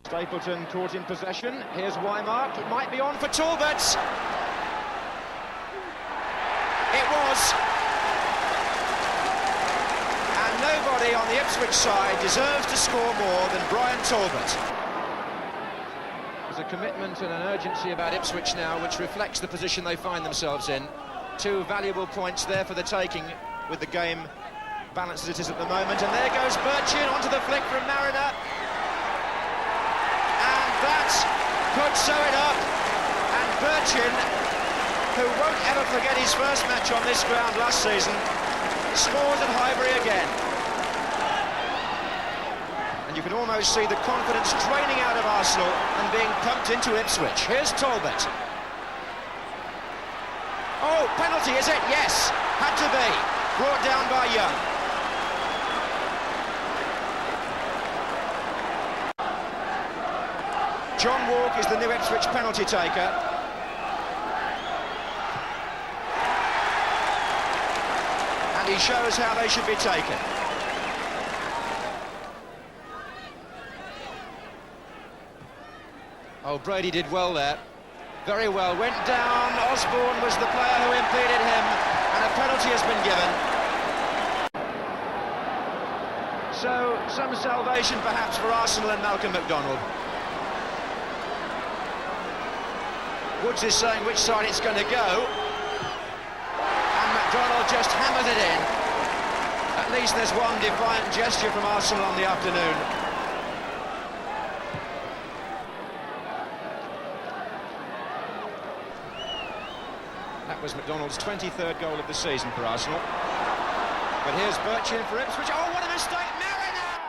Stapleton caught in possession. Here's Weimark. It might be on for Talbot. It was. And nobody on the Ipswich side deserves to score more than Brian Talbot. There's a commitment and an urgency about Ipswich now, which reflects the position they find themselves in. Two valuable points there for the taking, with the game balanced as it is at the moment. And there goes Birchin onto the flick from Mariner. And that could sew it up. And Birchin, who won't ever forget his first match on this ground last season, scores at Highbury again. And you can almost see the confidence draining out of Arsenal and being pumped into Ipswich. Here's Talbot. Oh, penalty, is it? Yes, had to be. Brought down by Young. John Walk is the new Ipswich penalty taker. And he shows how they should be taken. Oh, Brady did well there. Very well, went down. Osborne was the player who impeded him, and a penalty has been given. So, some salvation perhaps for Arsenal and Malcolm McDonald. Woods is saying which side it's going to go, and McDonald just hammers it in. At least there's one defiant gesture from Arsenal on the afternoon. That was McDonald's 23rd goal of the season for Arsenal. But here's Birchin for Ipswich. Oh, what a mistake! Mariner!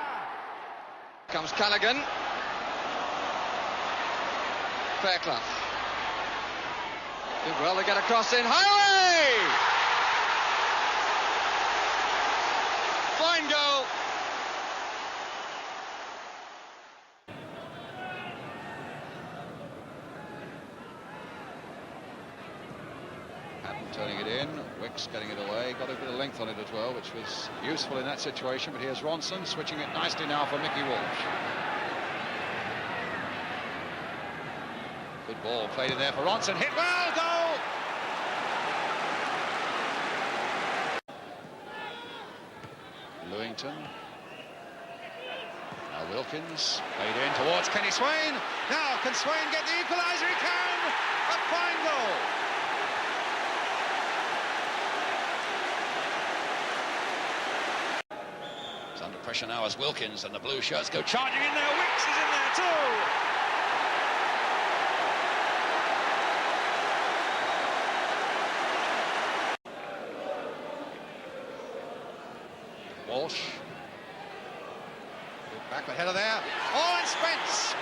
Comes Callaghan. Fairclough. Did well to get across in. Highway! Fine goal. Turning it in, Wicks getting it away, got a bit of length on it as well, which was useful in that situation. But here's Ronson switching it nicely now for Mickey Walsh. Good ball played in there for Ronson, hit well, goal! Lewington. Now Wilkins, played in towards Kenny Swain. Now can Swain get the equaliser? He can! A fine goal! Under pressure now as Wilkins and the blue shirts go charging in there. Wicks is in there too. Walsh. Good back the header there. Oh, and Spence.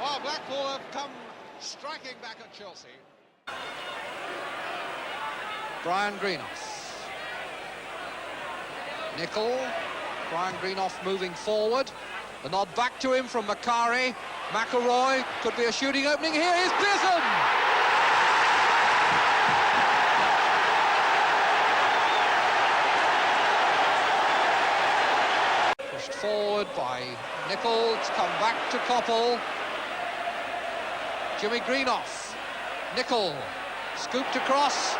Oh, Blackpool have come striking back at Chelsea. Brian Greenough. Nicol. Brian Greenough moving forward. The nod back to him from Macari. McElroy. Could be a shooting opening here. Here's Pearson! Pushed forward by Nicol. It's come back to Coppell. Jimmy Greenough. Nicol. Scooped across.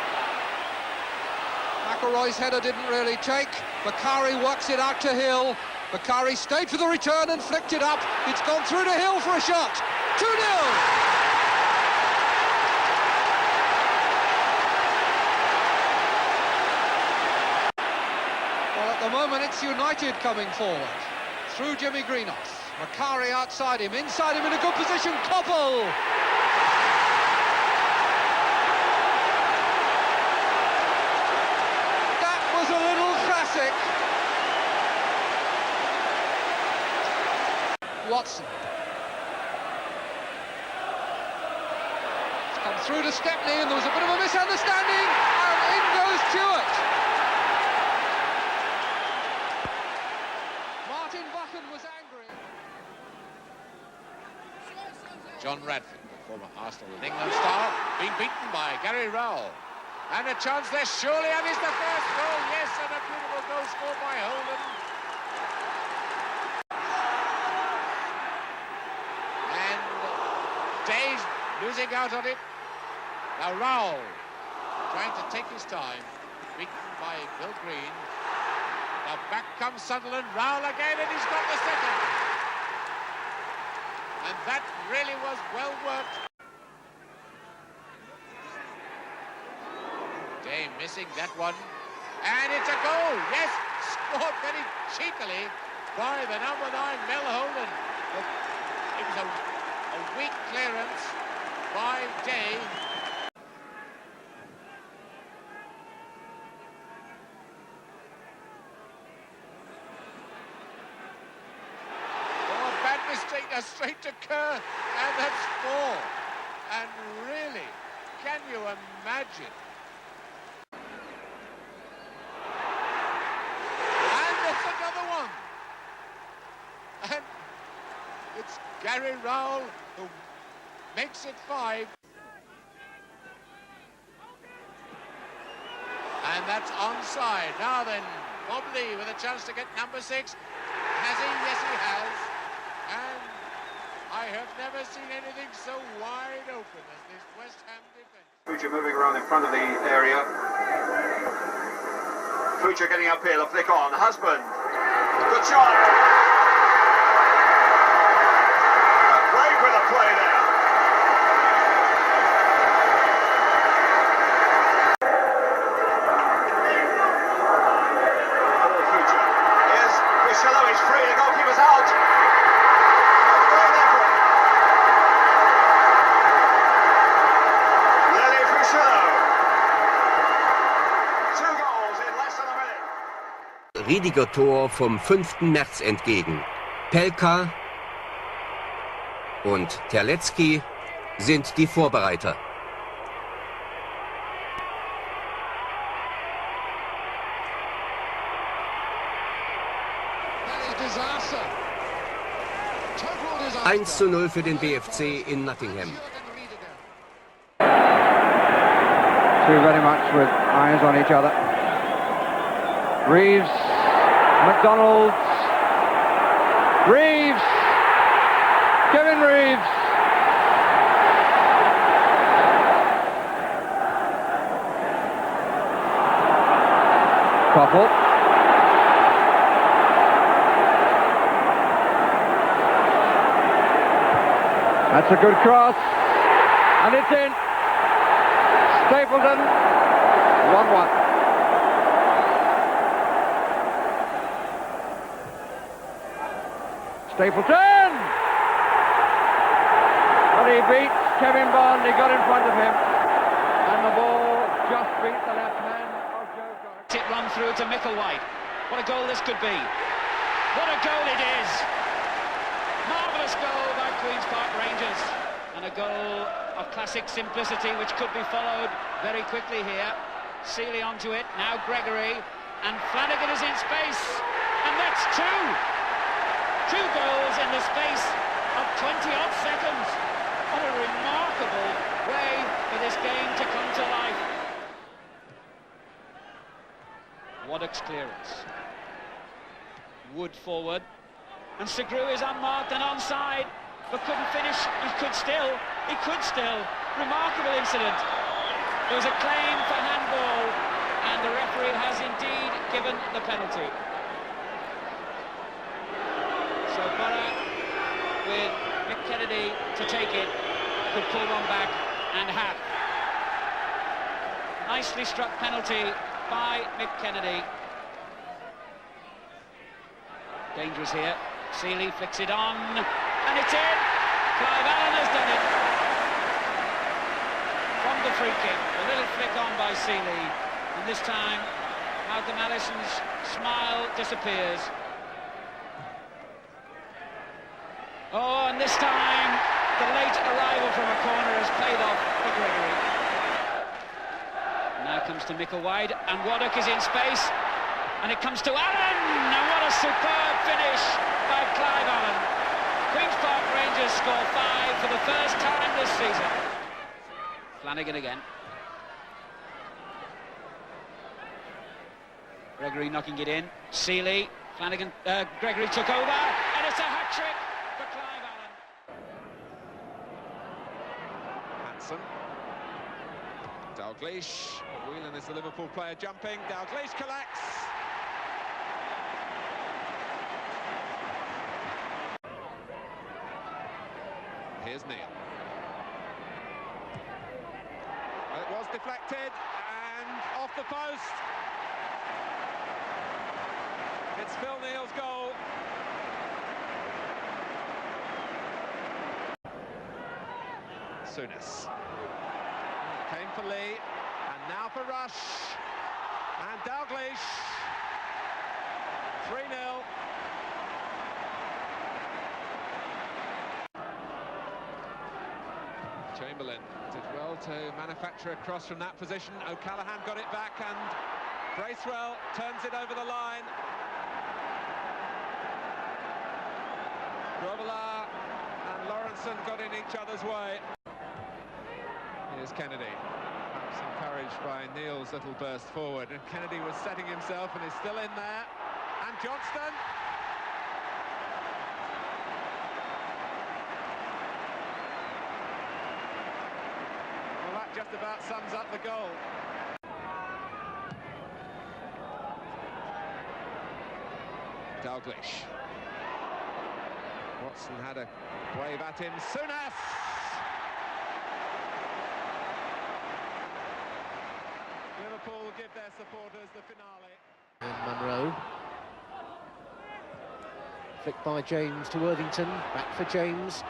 McElroy's header didn't really take. Macari works it out to Hill. Macari stayed for the return and flicked it up. It's gone through to Hill for a shot. 2-0! Well, at the moment it's United coming forward. Through Jimmy Greenough. Macari outside him, inside him in a good position. Coppell! Watson. It's come through to Stepney and there was a bit of a misunderstanding and in goes Stewart. Martin Buchan was angry. John Radford, the former Arsenal and England star, being beaten by Gary Rowell. And a chance there, surely, and it's the first goal, yes, and a beautiful goal scored by Holden. And Day's losing out on it. Now Rowell trying to take his time, beaten by Bill Green. Now back comes Sunderland, Rowell again, and he's got the second. And that really was well worked. Day missing that one, and it's a goal, yes, scored very cheekily by the number 9, Mel Holden. But it was a weak clearance by Day. Oh, bad mistake, a straight to Kerr, and that's 4. And really, can you imagine? And it's Gary Rowell who makes it 5. And that's onside. Now then, Mobley with a chance to get number 6. Has he? Yes, he has. And I have never seen anything so wide open as this West Ham defence. Future moving around in front of the area. Future getting uphill, a flick on. Husband. Good shot. Great with a play there. Future. Here's Crisello, he's free, the goalkeeper's out. Great effort. Lily Crisello. 2 goals in less than a minute. Riediger Tor vom 5. März entgegen. Pelka und Terlecki sind die Vorbereiter. Disaster. 1:0 für den BFC in Nottingham. Two very much with eyes on each other. Reeves, McDonald, Reeves, Kevin Reeves. Koppel. That's a good cross, and it's in. Stapleton, 1-1. Stapleton! But he beats Kevin Bond, he got in front of him. And the ball just beat the left hand of Joe Garrett. It run through to Micklewhite. What a goal this could be. What a goal it is. Marvellous goal by Queen's Park Rangers. And a goal of classic simplicity which could be followed very quickly here. Seeley onto it, now Gregory, and Flanagan is in space, and that's 2! 2 goals in the space of 20-odd seconds. What a remarkable way for this game to come to life. Waddock's clearance. Wood forward, and Segru is unmarked and onside, but couldn't finish. He could still. Remarkable incident. There was a claim for handball, and the referee has indeed given the penalty. So Borough, with Mick Kennedy to take it, could pull one back and have. Nicely struck penalty by Mick Kennedy. Dangerous here. Seeley flicks it on, and it's in. Clive Allen has done it. From the free kick, a little flick on by Seeley, and this time Malcolm Allison's smile disappears. Oh, and this time the late arrival from a corner has paid off for Gregory. Now comes to Micklewhite, and Waddock is in space, and it comes to Allen, and what a superb finish by Clive Allen. Queen's Park Rangers score 5 for the first time this season. Flanagan again. Gregory knocking it in. Seeley, Flanagan, Gregory took over, and it's a hat-trick for Clive Allen. Hansen. Dalglish. Whelan is the Liverpool player jumping. Dalglish collects. Here's Neil. Well, it was deflected and off the post. It's Phil Neal's goal. Souness. Came for Lee, and now for Rush. And Dalglish. 3-0. Chamberlain did well to manufacture a cross from that position. O'Callaghan got it back, and Bracewell turns it over the line. Grobbelaar and Lawrenson got in each other's way. Here's Kennedy, perhaps encouraged by Neil's little burst forward. And Kennedy was setting himself and is still in there. And Johnston. Well, that just about sums up the goal. Dalglish. Watson had a wave at him. Souness! Liverpool will give their supporters the finale. And Munro. Flicked by James to Worthington. Back for James.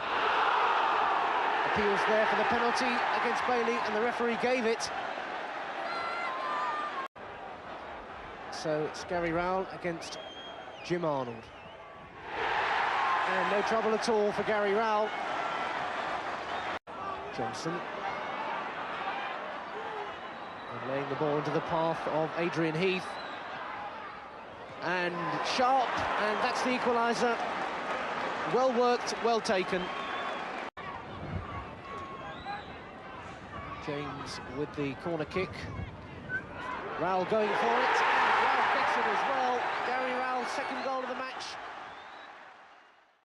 Appeals there for the penalty against Bailey, and the referee gave it. So it's Gary Rowell against Jim Arnold. And no trouble at all for Gary Rowell. Johnson. And laying the ball into the path of Adrian Heath. And Sharp, and that's the equaliser. Well worked, well taken. James with the corner kick. Rowell going for it.